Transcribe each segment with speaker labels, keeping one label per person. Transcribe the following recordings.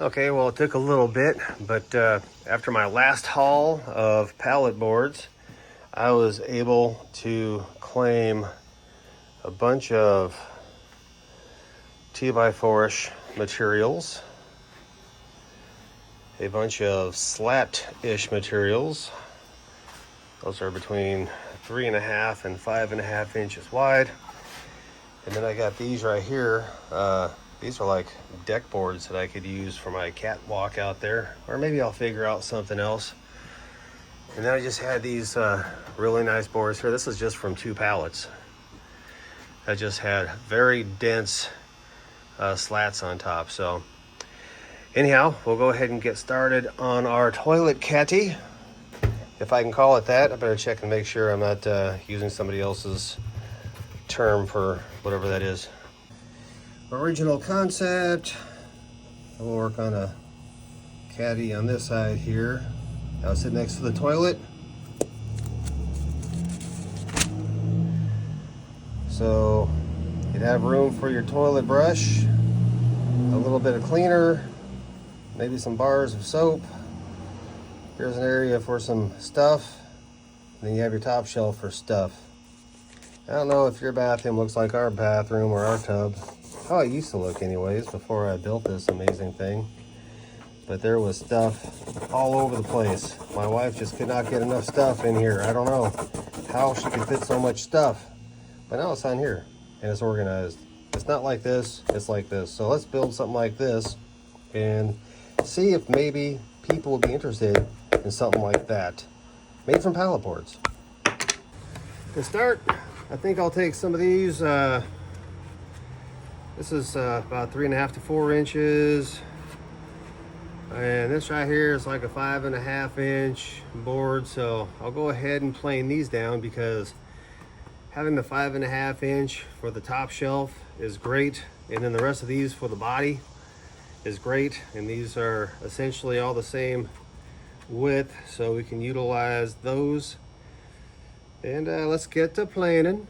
Speaker 1: Okay, well, it took a little bit, but after my last haul of pallet boards, I was able to claim a bunch of 2x4-ish materials, a bunch of slat-ish materials. Those are between 3.5 and 5.5 inches wide. And then I got these right here. These are like deck boards that I could use for my catwalk out there, or maybe I'll figure out something else. And then I just had these really nice boards here. This is just from 2 pallets. I just had very dense slats on top. So anyhow, we'll go ahead and get started on our toilet caddy, if I can call it that. I better check and make sure I'm not using somebody else's term for whatever that is. Original concept. We'll work on a caddy on this side here. I'll sit next to the toilet. So you'd have room for your toilet brush, a little bit of cleaner, maybe some bars of soap. Here's an area for some stuff. Then you have your top shelf for stuff. I don't know if your bathroom looks like our bathroom or our tub. How it used to look anyways before I built this amazing thing. But there was stuff all over the place. My wife just could not get enough stuff in here. I don't know how she could fit so much stuff. But now it's on here and it's organized. It's not like this, it's like this. So let's build something like this and see if maybe people will be interested in something like that. Made from pallet boards. To start, I think I'll take some of these. This is about 3.5 to 4 inches. And this right here is like a 5.5 inch board. So I'll go ahead and plane these down because having the 5.5 inch for the top shelf is great. And then the rest of these for the body is great. And these are essentially all the same width. So we can utilize those. And let's get to planing.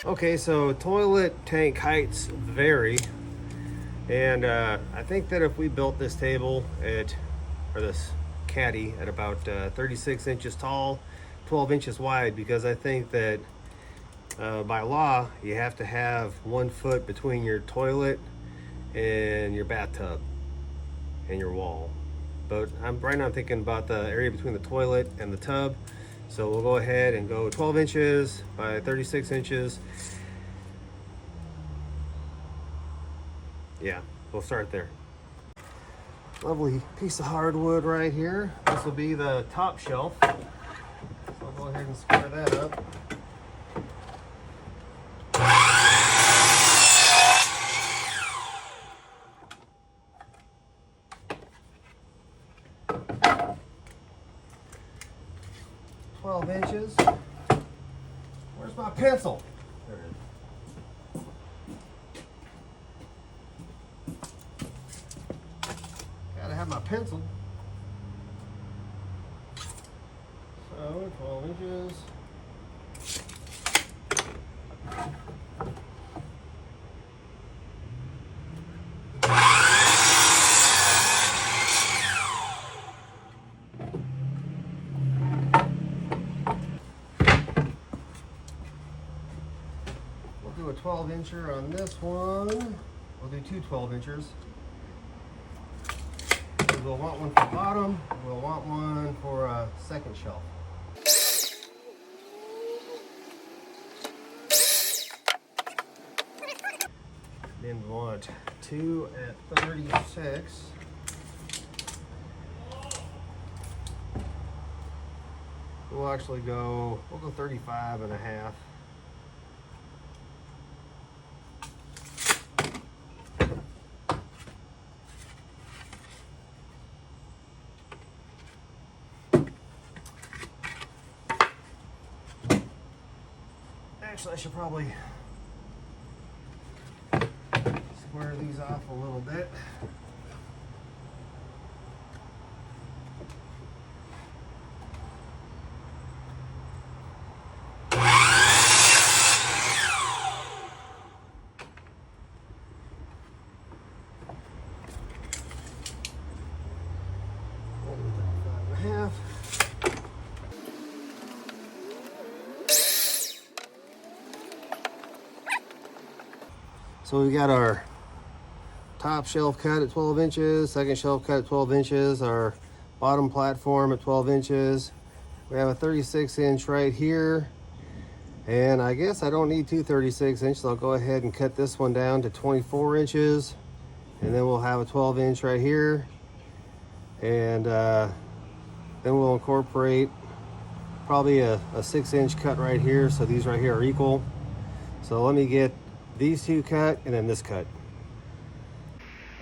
Speaker 1: Okay, so toilet tank heights vary, and I think that if we built this table or this caddy at about 36 inches tall, 12 inches wide, because I think that by law you have to have 1 foot between your toilet and your bathtub and your wall. But right now I'm thinking about the area between the toilet and the tub. So we'll go ahead and go 12 inches by 36 inches. Yeah, we'll start there. Lovely piece of hardwood right here. This will be the top shelf. So I'll go ahead and square that up. Inches. Where's my pencil? There it is. Gotta have my pencil. So 12 inches. Do a 12 incher on this one. We'll do 2 12 inchers. We'll want one for the bottom. We'll want one for a second shelf. Didn't want 2 at 36. We'll actually go, we'll go 35 and a half. Actually, I should probably square these off a little bit. So we got our top shelf cut at 12 inches, second shelf cut at 12 inches, our bottom platform at 12 inches. We have a 36 inch right here. And I guess I don't need two 36 inches. I'll go ahead and cut this one down to 24 inches. And then we'll have a 12 inch right here. And then we'll incorporate probably a 6 inch cut right here. So these right here are equal. So let me get these two cut and then this cut.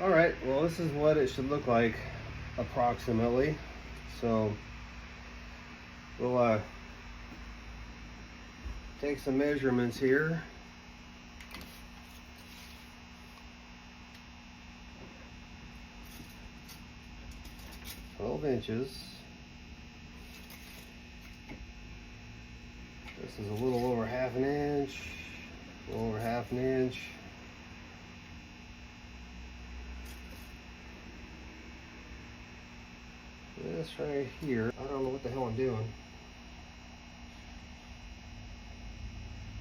Speaker 1: All right, well, this is what it should look like approximately. So we'll take some measurements here. Inches. This is a little over half an inch, a little over half an inch. This right here, I don't know what the hell I'm doing,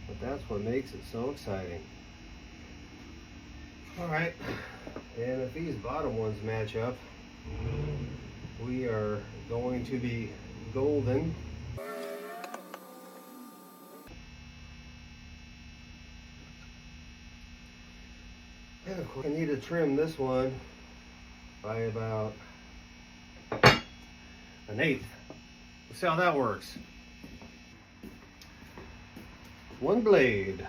Speaker 1: but that's what makes it so exciting. All right, and if these bottom ones match up, we are going to be golden. And of course, I need to trim this one by about 1/8. Let's see how that works. One blade.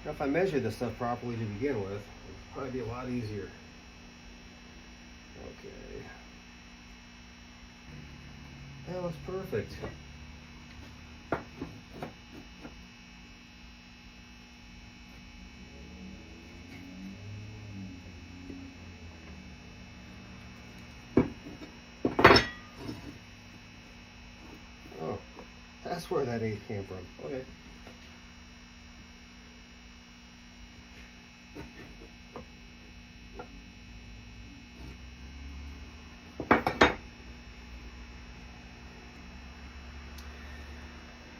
Speaker 1: Now, if I measure this stuff properly to begin with, it'll probably be a lot easier. Okay. That looks perfect. Oh, that's where that 8 came from. Okay.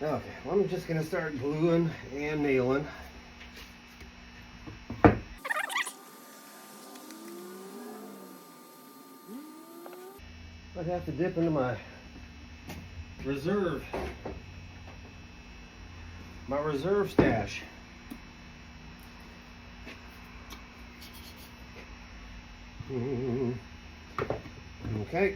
Speaker 1: Okay, well, I'm just going to start gluing and nailing. I'd have to dip into my reserve stash. Okay.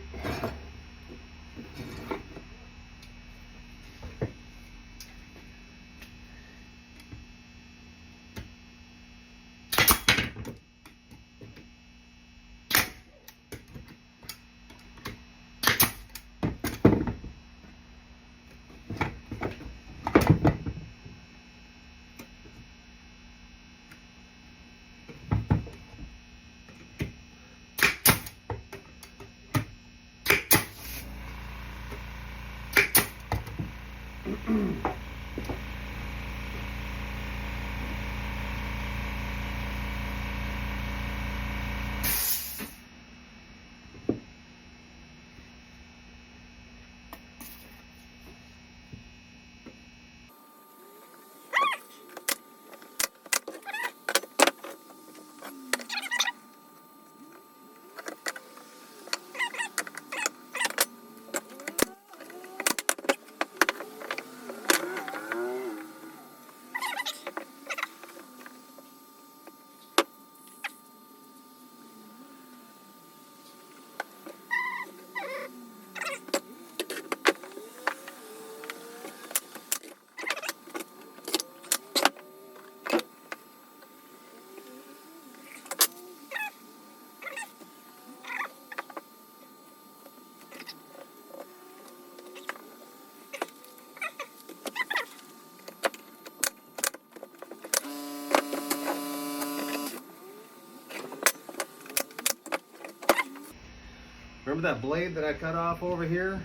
Speaker 1: Remember that blade that I cut off over here?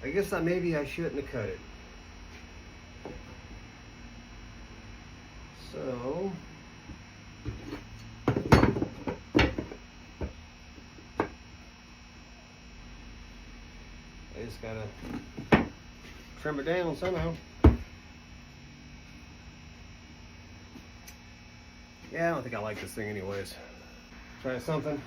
Speaker 1: I guess maybe I shouldn't have cut it. So I just gotta trim it down somehow. Yeah, I don't think I like this thing anyways. Try something.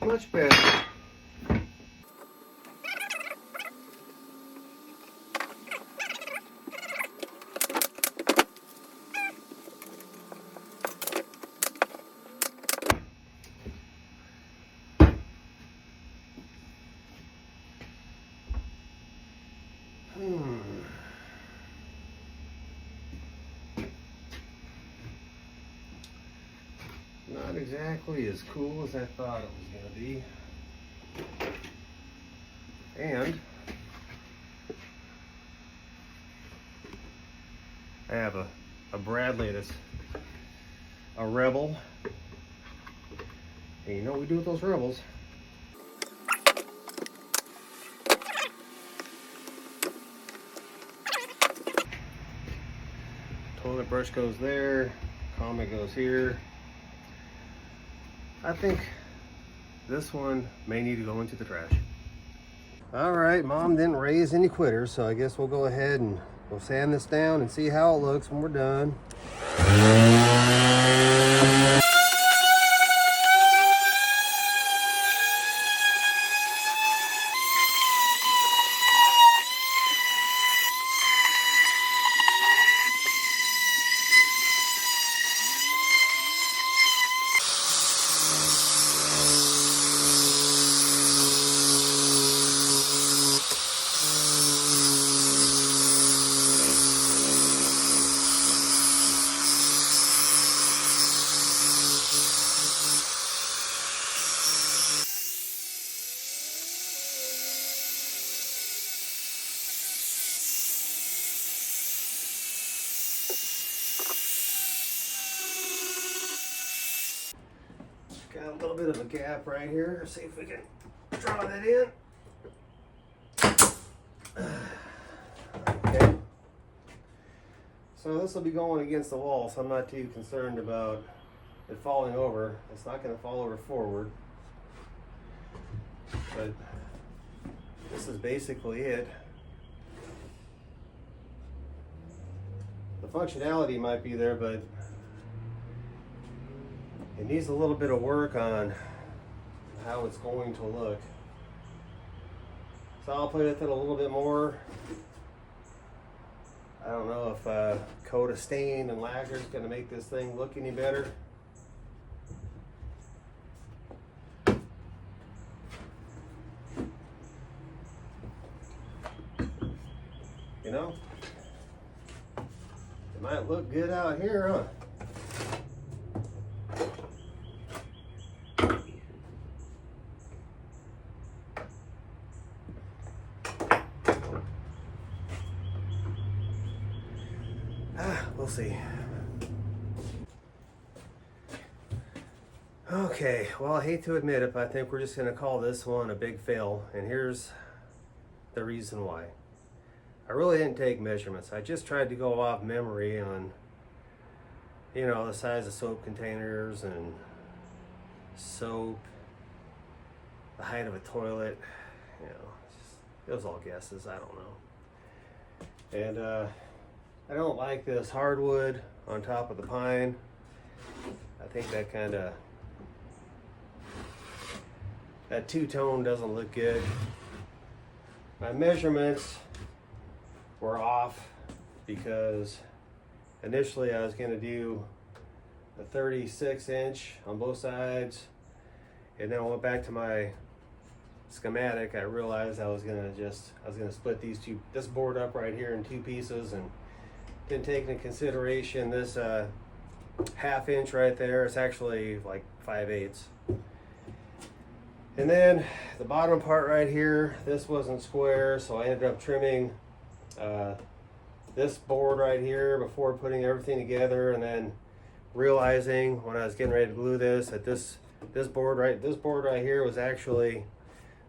Speaker 1: Much better. Not exactly as cool as I thought it was going to be. And I have a Bradley that's a Rebel. And you know what we do with those Rebels. Toilet brush goes there, Comet goes here. I think this one may need to go into the trash. All right, Mom didn't raise any quitters, so I guess we'll go ahead and we'll sand this down and see how it looks when we're done. Got a little bit of a gap right here. See if we can draw that in. Okay. So this will be going against the wall, so I'm not too concerned about it falling over. It's not going to fall over forward. But this is basically it. The functionality might be there, but it needs a little bit of work on how it's going to look. So I'll play with it a little bit more. I don't know if a coat of stain and lacquer is going to make this thing look any better. You know, it might look good out here, huh? We'll see. Okay, well, I hate to admit it, but I think we're just going to call this one a big fail, and here's the reason why. I really didn't take measurements. I just tried to go off memory on, you know, the size of soap containers and soap, the height of a toilet, you know, It was all guesses, I don't know. And I don't like this hardwood on top of the pine. I think that that two-tone doesn't look good. My measurements were off because initially I was gonna do a 36-inch on both sides, and then I went back to my schematic. I realized I was gonna split this board up right here in two pieces, and didn't take into consideration this half-inch right there. It's actually like 5/8. And then the bottom part right here, this wasn't square, so I ended up trimming this board right here before putting everything together, and then realizing when I was getting ready to glue this that this board right here was actually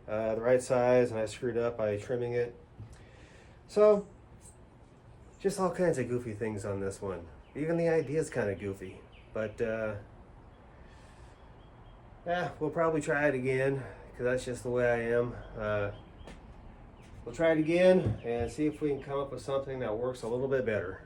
Speaker 1: the right size, and I screwed up by trimming it. So just all kinds of goofy things on this one. Even the idea is kind of goofy, but yeah, we'll probably try it again because that's just the way I am. We'll try it again and see if we can come up with something that works a little bit better.